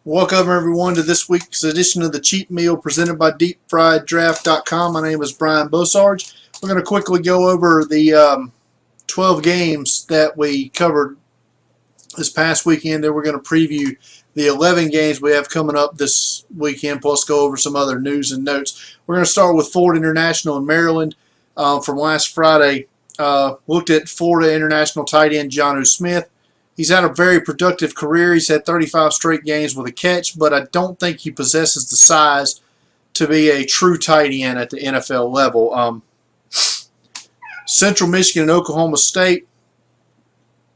Welcome everyone to this week's edition of the Cheat Meal presented by DeepFriedDraft.com. My name is Brian Bosarge. We're going to quickly go over the 12 games that we covered this past weekend. Then we're going to preview the 11 games we have coming up this weekend, plus go over some other news and notes. We're going to start with Florida International in Maryland from last Friday. Looked at Florida International tight end Jonnu Smith. He's had a very productive career. He's had 35 straight games with a catch, but I don't think he possesses the size to be a true tight end at the NFL level. Central Michigan and Oklahoma State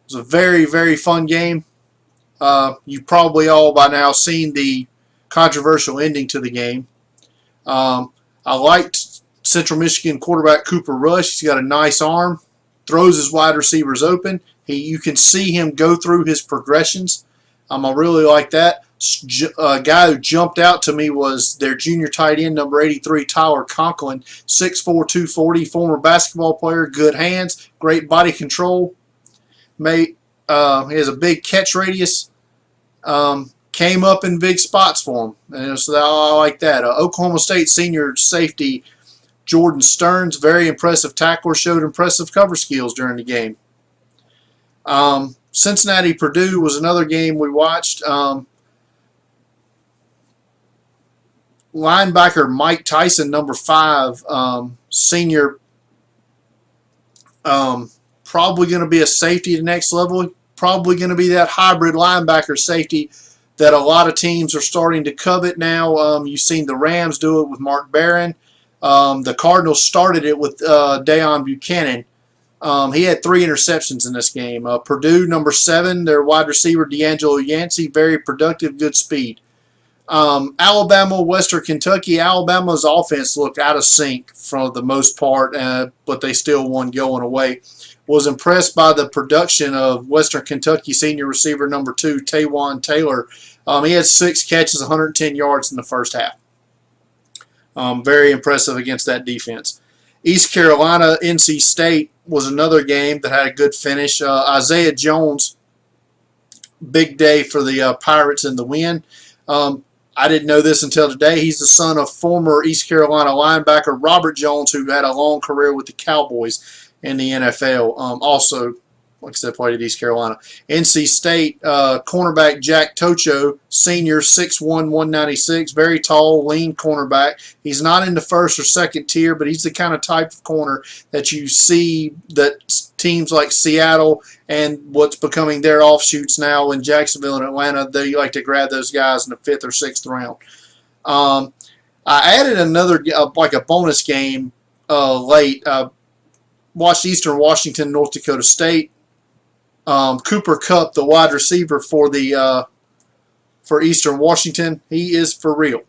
was a very, very fun game. You've probably all by now seen the controversial ending to the game. I liked Central Michigan quarterback Cooper Rush. He's got a nice arm, throws his wide receivers open. You can see him go through his progressions. I really like that. A guy who jumped out to me was their junior tight end, number 83, Tyler Conklin, 6'4", 240, former basketball player, good hands, great body control. He has a big catch radius. Came up in big spots for him. And so I like that. Oklahoma State senior safety Jordan Stearns, very impressive tackler, showed impressive cover skills during the game. Cincinnati-Purdue was another game we watched. Linebacker Mike Tyson, number 5, senior, probably going to be a safety at the next level. Probably going to be that hybrid linebacker safety that a lot of teams are starting to covet now. You've seen the Rams do it with Mark Barron. The Cardinals started it with Deone Bucannon. He had 3 interceptions in this game. Purdue, number 7, their wide receiver D'Angelo Yancey, very productive, good speed. Alabama, Western Kentucky. Alabama's offense looked out of sync for the most part, but they still won going away. Was impressed by the production of Western Kentucky senior receiver number 2, Taywan Taylor. He had 6 catches, 110 yards in the first half. Very impressive against that defense. East Carolina, NC State was another game that had a good finish. Isaiah Jones, big day for the Pirates in the win. I didn't know this until today. He's the son of former East Carolina linebacker Robert Jones, who had a long career with the Cowboys in the NFL. Also, like I said, played at East Carolina. NC State cornerback Jack Tocho, senior, 6'1", 196, very tall, lean cornerback. He's not in the first or second tier, but he's the kind of type of corner that you see that teams like Seattle and what's becoming their offshoots now in Jacksonville and Atlanta, they like to grab those guys in the 5th or 6th round. I added another, like a bonus game late. Watched Eastern Washington, North Dakota State. Cooper Kupp, the wide receiver for Eastern Washington, he is for real.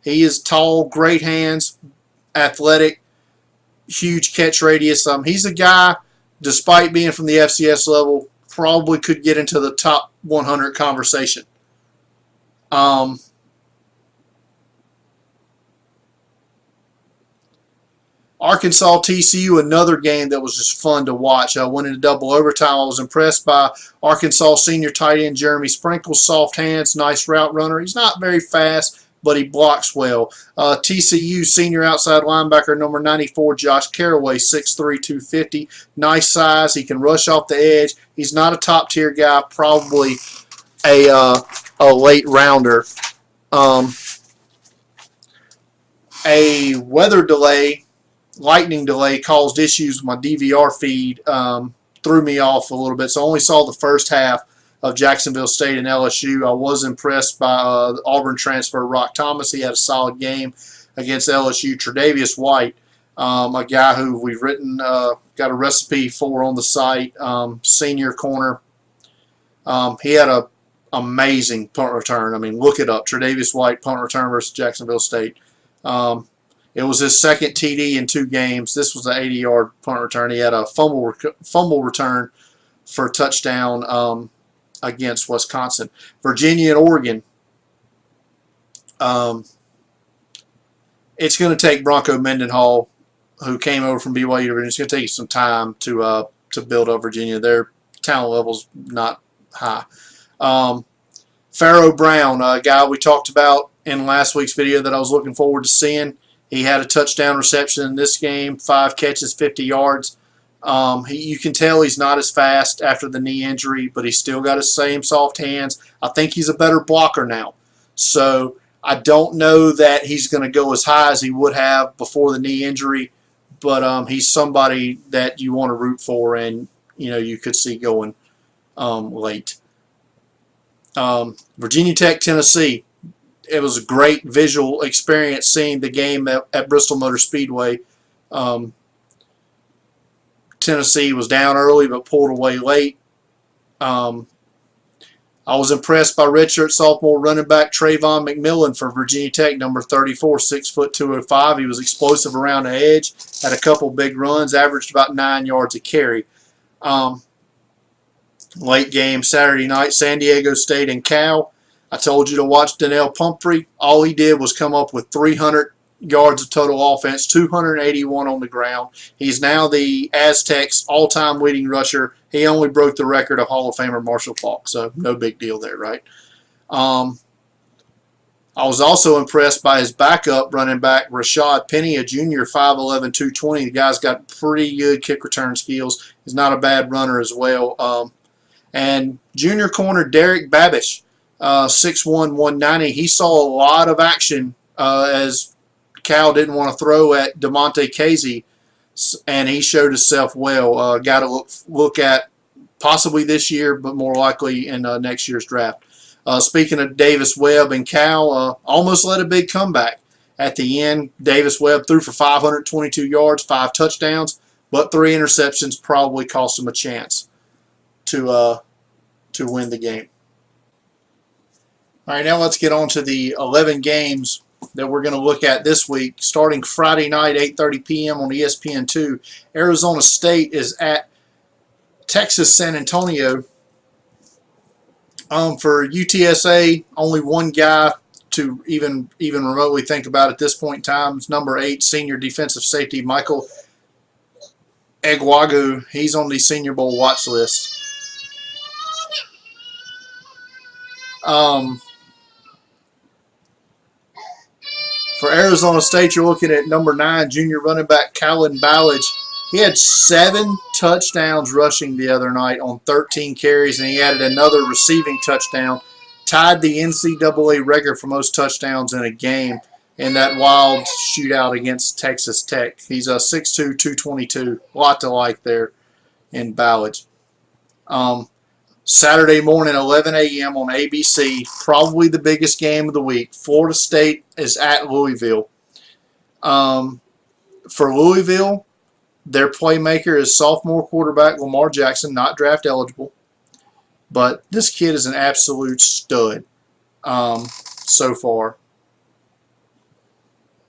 He is tall, great hands, athletic, huge catch radius. He's a guy, despite being from the FCS level, probably could get into the top 100 conversation. Arkansas TCU, another game that was just fun to watch. I went into double overtime. I was impressed by Arkansas senior tight end Jeremy Sprinkles, soft hands, nice route runner. He's not very fast, but he blocks well. TCU senior outside linebacker number 94 Josh Caraway, 6'3", 250, nice size. He can rush off the edge. He's not a top tier guy, probably a late rounder. A weather delay. Lightning delay caused issues with my DVR feed, threw me off a little bit. So I only saw the first half of Jacksonville State and LSU. I was impressed by Auburn transfer Rock Thomas. He had a solid game against LSU. Tre'Davious White, a guy who we've written, got a recipe for on the site, senior corner. He had an amazing punt return. I mean, look it up. Tre'Davious White, punt return versus Jacksonville State. It was his second TD in 2 games. This was an 80-yard punt return. He had a fumble return for a touchdown against Wisconsin. Virginia and Oregon. It's going to take Bronco Mendenhall, who came over from BYU. It's going to take some time to build up Virginia. Their talent level's not high. Pharaoh Brown, a guy we talked about in last week's video that I was looking forward to seeing. He had a touchdown reception in this game, 5 catches, 50 yards. You can tell he's not as fast after the knee injury, but he's still got his same soft hands. I think he's a better blocker now. So I don't know that he's going to go as high as he would have before the knee injury, but he's somebody that you want to root for, and you could see going late. Virginia Tech, Tennessee. It was a great visual experience seeing the game at Bristol Motor Speedway. Tennessee was down early but pulled away late. I was impressed by redshirt sophomore running back Trayvon McMillan for Virginia Tech, number 34, 6 foot 205. He was explosive around the edge, had a couple big runs, averaged about 9 yards a carry. Late game Saturday night, San Diego State and Cal. I told you to watch Donnell Pumphrey. All he did was come up with 300 yards of total offense, 281 on the ground. He's now the Aztecs' all-time leading rusher. He only broke the record of Hall of Famer Marshall Faulk, so no big deal there, right? I was also impressed by his backup running back, Rashad Penny, a junior, 5'11", 220. The guy's got pretty good kick return skills. He's not a bad runner as well. And junior corner Derek Babish, 6'1", 190. He saw a lot of action as Cal didn't want to throw at DeMonte Casey, and he showed himself well. Got to look at possibly this year, but more likely in next year's draft. Speaking of Davis Webb and Cal, almost led a big comeback. At the end, Davis Webb threw for 522 yards, 5 touchdowns, but 3 interceptions probably cost him a chance to win the game. All right, now let's get on to the 11 games that we're going to look at this week. Starting Friday night, 8:30 p.m. on ESPN2, Arizona State is at Texas San Antonio. For UTSA, only one guy to even remotely think about at this point in time is number 8 senior defensive safety Michael Eguagu. He's on the Senior Bowl watch list. For Arizona State, you're looking at number 9 junior running back Kalen Ballage. He had 7 touchdowns rushing the other night on 13 carries, and he added another receiving touchdown. Tied the NCAA record for most touchdowns in a game in that wild shootout against Texas Tech. He's a 6'2", 222. A lot to like there in Ballage. Saturday morning, 11 a.m. on ABC, probably the biggest game of the week. Florida State is at Louisville. For Louisville, their playmaker is sophomore quarterback Lamar Jackson, not draft eligible. But this kid is an absolute stud so far.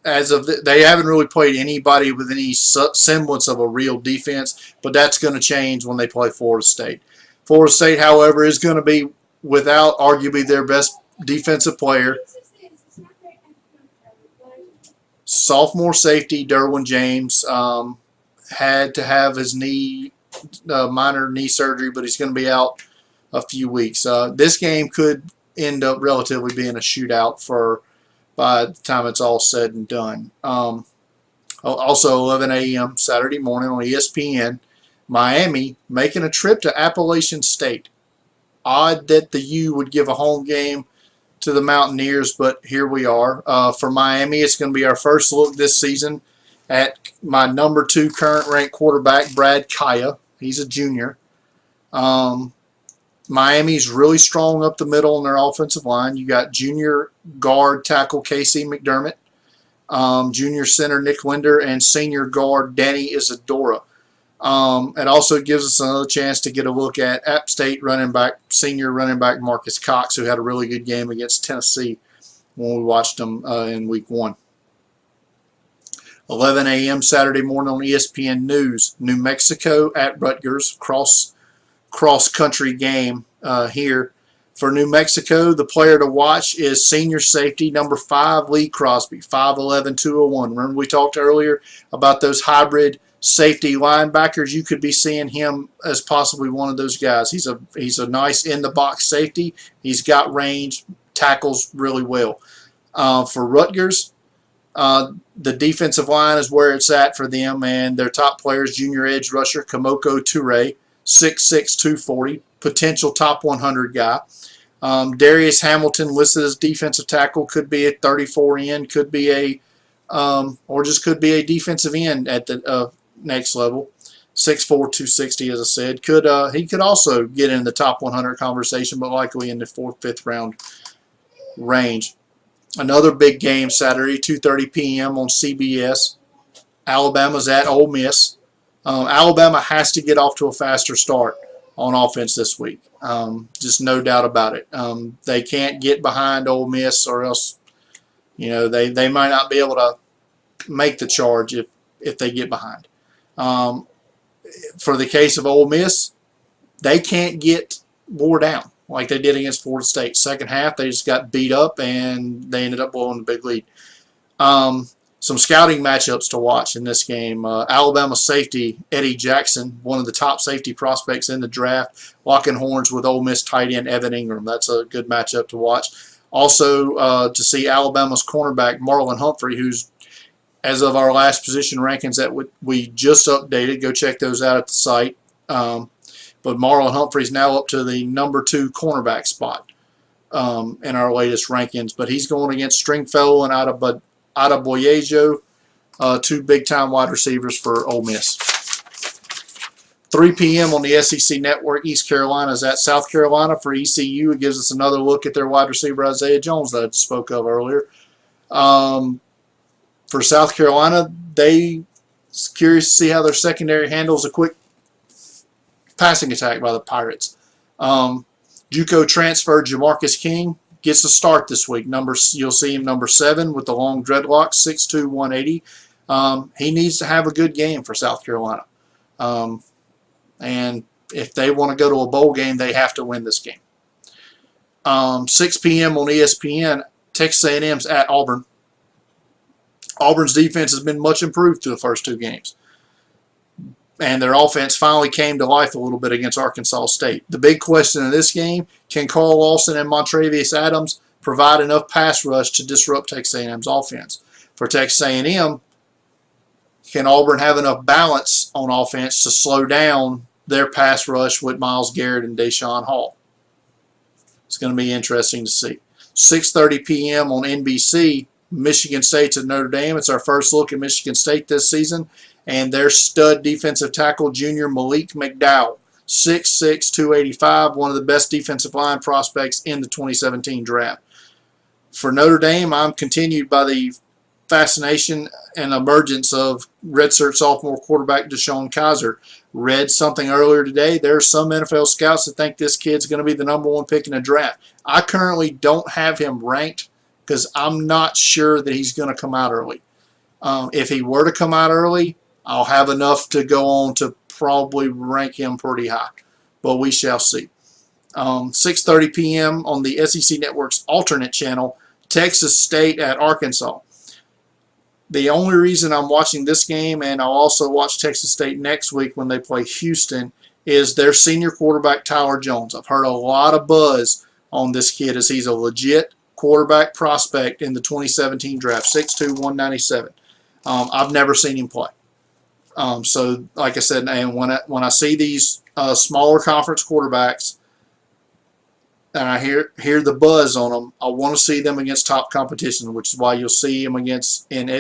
They haven't really played anybody with any semblance of a real defense, but that's going to change when they play Florida State. Florida State, however, is going to be without arguably their best defensive player. Sophomore safety Derwin James had to have his minor knee surgery, but he's going to be out a few weeks. This game could end up relatively being a shootout by the time it's all said and done. Also, 11 a.m. Saturday morning on ESPN. Miami making a trip to Appalachian State. Odd that the U would give a home game to the Mountaineers, but here we are. For Miami, it's going to be our first look this season at my number 2 current ranked quarterback, Brad Kaya. He's a junior. Miami's really strong up the middle in their offensive line. You got junior guard tackle Casey McDermott, junior center Nick Linder, and senior guard Danny Isadora. It also gives us another chance to get a look at App State senior running back Marcus Cox, who had a really good game against Tennessee when we watched him in Week 1. 11 a.m. Saturday morning on ESPN News. New Mexico at Rutgers, cross-country game here. For New Mexico, the player to watch is senior safety number 5 Lee Crosby, 5'11", 201. Remember we talked earlier about those hybrid safety linebackers, you could be seeing him as possibly one of those guys. He's a nice in-the-box safety. He's got range, tackles really well. For Rutgers, the defensive line is where it's at for them, and their top players, junior edge rusher Kamoko Toure, 6'6", 240, potential top 100 guy. Darius Hamilton listed as defensive tackle, could be a 34 end, could be a or just could be a defensive end at the next level. 6'4", 260, as I said. He could also get in the top 100 conversation, but likely in the 4th, 5th round range. Another big game Saturday, 2:30 p.m. on CBS. Alabama's at Ole Miss. Alabama has to get off to a faster start on offense this week. Just no doubt about it. They can't get behind Ole Miss, or else, they might not be able to make the charge if they get behind. For the case of Ole Miss, they can't get wore down like they did against Florida State. Second half, they just got beat up, and they ended up blowing the big lead. Some scouting matchups to watch in this game. Alabama safety Eddie Jackson, one of the top safety prospects in the draft, locking horns with Ole Miss tight end Evan Ingram. That's a good matchup to watch. Also, to see Alabama's cornerback Marlon Humphrey, who's, as of our last position rankings that we just updated, go check those out at the site. But Marlon Humphrey's now up to the number 2 cornerback spot in our latest rankings. But he's going against Stringfellow and Adebayo, 2 big-time wide receivers for Ole Miss. 3 p.m. on the SEC Network, East Carolina's at South Carolina. For ECU, it gives us another look at their wide receiver Isaiah Jones that I spoke of earlier. For South Carolina, curious to see how their secondary handles a quick passing attack by the Pirates. JUCO transfer Jamarcus King gets a start this week. You'll see him number 7 with the long dreadlocks, 6'2", 180. He needs to have a good game for South Carolina. And if they want to go to a bowl game, they have to win this game. 6 p.m. on ESPN, Texas A&M's at Auburn. Auburn's defense has been much improved through the first 2 games. And their offense finally came to life a little bit against Arkansas State. The big question in this game, can Carl Lawson and Montravius Adams provide enough pass rush to disrupt Texas A&M's offense? For Texas A&M, can Auburn have enough balance on offense to slow down their pass rush with Myles Garrett and Deshaun Hall? It's going to be interesting to see. 6:30 p.m. on NBC, Michigan State's at Notre Dame. It's our first look at Michigan State this season. And their stud defensive tackle, junior Malik McDowell, 6'6", 285, one of the best defensive line prospects in the 2017 draft. For Notre Dame, I'm continued by the fascination and emergence of redshirt sophomore quarterback Deshaun Kaiser. Read something earlier today. There are some NFL scouts that think this kid's going to be the number 1 pick in the draft. I currently don't have him ranked because I'm not sure that he's going to come out early. If he were to come out early, I'll have enough to go on to probably rank him pretty high. But we shall see. 6:30 p.m. on the SEC Network's alternate channel, Texas State at Arkansas. The only reason I'm watching this game, and I'll also watch Texas State next week when they play Houston, is their senior quarterback Tyler Jones. I've heard a lot of buzz on this kid as he's a legit quarterback prospect in the 2017 draft, 6'2", 197. I've never seen him play. So, like I said, and when I see these smaller conference quarterbacks and I hear the buzz on them, I want to see them against top competition, which is why you'll see them in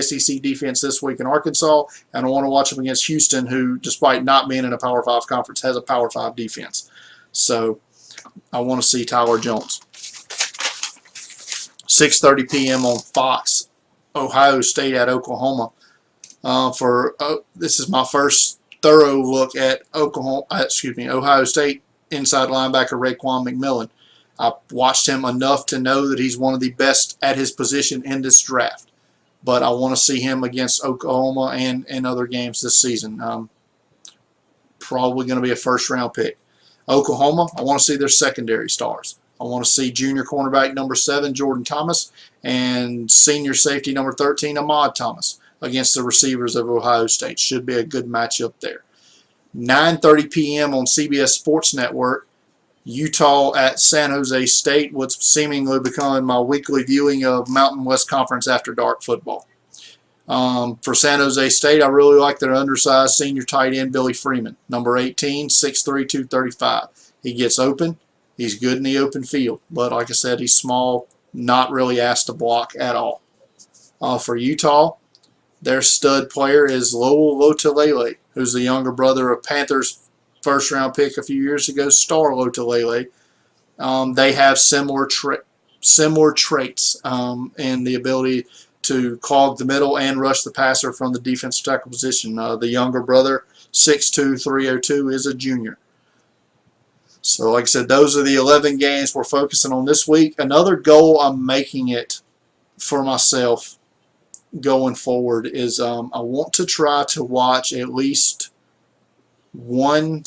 SEC defense this week in Arkansas, and I want to watch them against Houston, who, despite not being in a Power 5 conference, has a Power 5 defense. So, I want to see Tyler Jones. 6:30 p.m. on Fox, Ohio State at Oklahoma. This is my first thorough look at Ohio State inside linebacker Raekwon McMillan. I watched him enough to know that he's one of the best at his position in this draft. But I want to see him against Oklahoma and other games this season. Probably going to be a first-round pick. Oklahoma, I want to see their secondary stars. I want to see junior cornerback number 7, Jordan Thomas, and senior safety number 13, Ahmad Thomas. against the receivers of Ohio State. Should be a good matchup there. 9:30 p.m. on CBS Sports Network, Utah at San Jose State, what's seemingly becoming my weekly viewing of Mountain West Conference After Dark football. For San Jose State, I really like their undersized senior tight end, Billy Freeman, number 18, 6'3", 235. He gets open. He's good in the open field. But like I said, he's small, not really asked to block at all. For Utah, their stud player is Lowell Lotulelei, who's the younger brother of Panthers first-round pick a few years ago, Star Lotulelei. They have similar traits in the ability to clog the middle and rush the passer from the defensive tackle position. The younger brother, 6'2", 302, is a junior. So like I said, those are the 11 games we're focusing on this week. Another goal I'm making it for myself going forward is I want to try to watch at least one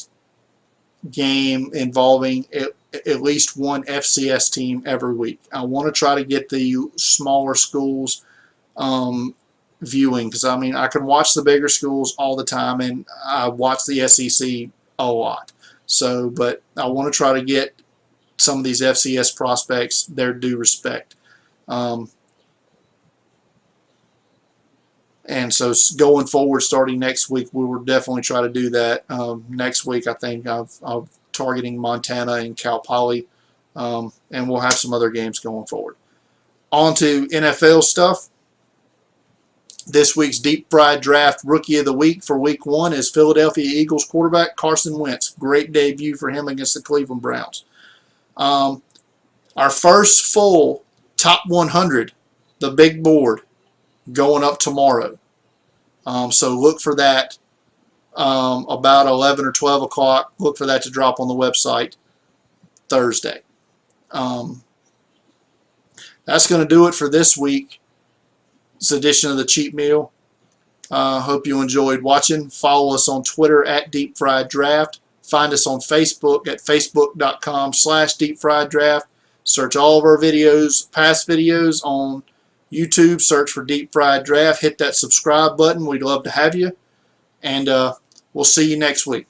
game involving at least one FCS team every week. I want to try to get the smaller schools viewing, because I mean I can watch the bigger schools all the time, and I watch the SEC a lot. So, but I want to try to get some of these FCS prospects their due respect. And so going forward, starting next week, we will definitely try to do that. Next week, I think I'm targeting Montana and Cal Poly, and we'll have some other games going forward. On to NFL stuff. This week's Deep Fried Draft Rookie of the Week for Week 1 is Philadelphia Eagles quarterback Carson Wentz. Great debut for him against the Cleveland Browns. Our first full Top 100, the big board, going up tomorrow. So look for that about 11 or 12 o'clock. Look for that to drop on the website Thursday. That's going to do it for this week's edition of the Cheat Meal. Hope you enjoyed watching. Follow us on Twitter at Deep Fried Draft. Find us on Facebook at facebook.com/deepfrieddraft. Search all of our videos, past videos on YouTube. Search for Deep Fried Draft. Hit that subscribe button. We'd love to have you. And we'll see you next week.